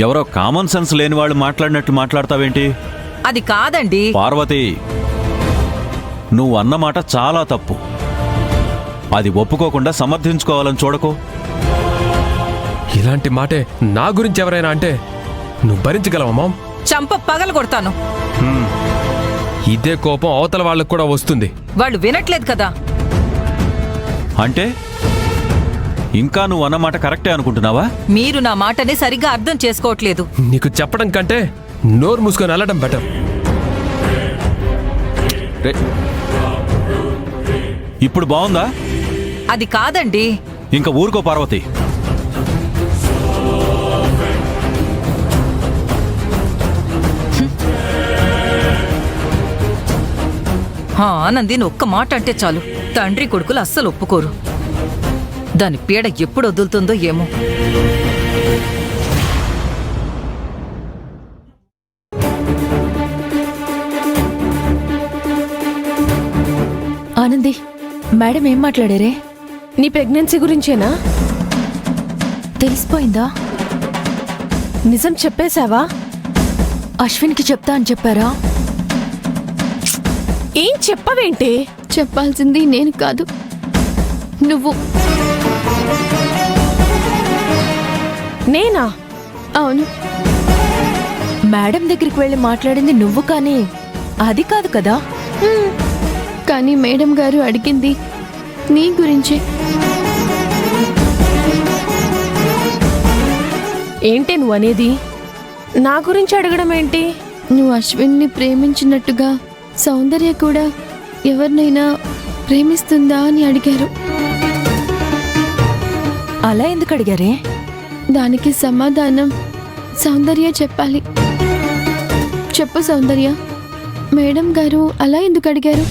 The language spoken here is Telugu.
ఎవరో కామన్ సెన్స్ లేని వాళ్ళు మాట్లాడినట్టు మాట్లాడతావేంటి? అది కాదండి. పార్వతి, నువ్వు అన్నమాట చాలా తప్పు. అది ఒప్పుకోకుండా సమర్థించుకోవాలని చూడకు. ఇలాంటి మాటే నా గురించి ఎవరైనా అంటే నువ్వు భరించగలవా మామ్? చంప పగల కొడతాను. ఇదే కోపం అవతల వాళ్ళకు కూడా వస్తుంది. వాళ్ళు వినట్లేదు కదా. అంటే ఇంకా నువ్వు అన్నమాట కరెక్టే అనుకుంటున్నావా? మీరు నా మాటని సరిగ్గా అర్థం చేసుకోవట్లేదు. నీకు చెప్పడం కంటే నోరు మూసుకొని వెళ్ళడం బెటర్. ఇప్పుడు బాగుందా? అది కాదండి. ఇంకా ఊరుకో పార్వతి. ఆనందిని ఒక్క మాట అంటే చాలు తండ్రి కొడుకులు అస్సలు ఒప్పుకోరు. దాని పీడ ఎప్పుడు వదులుతుందో ఏమో. ఆనంది, మేడం ఏం మాట్లాడారే? నీ ప్రెగ్నెన్సీ గురించేనా? తెలిసిపోయిందా? నిజం చెప్పేశావా? అశ్విన్కి చెప్తా అని చెప్పారా? ఏం చెప్పవేంటి? చెప్పాల్సింది నేను కాదు, నువ్వు. నేనా? అవును, మేడం దగ్గరికి వెళ్ళి మాట్లాడింది నువ్వు, కానీ అది కాదు కదా. కానీ మేడం గారు అడిగింది నీ గురించే. ఏంటి నువ్వు అనేది? నా గురించి అడగడం ఏంటి? నువ్వు అశ్విన్ని ప్రేమించినట్టుగా సౌందర్య కూడా ఎవరినైనా ప్రేమిస్తుందా అని అడిగారు. అలా ఎందుకు అడిగారే? దానికి సమాధానం సౌందర్య చెప్పాలి. చెప్పు సౌందర్య, మేడం గారు అలా ఎందుకు అడిగారు?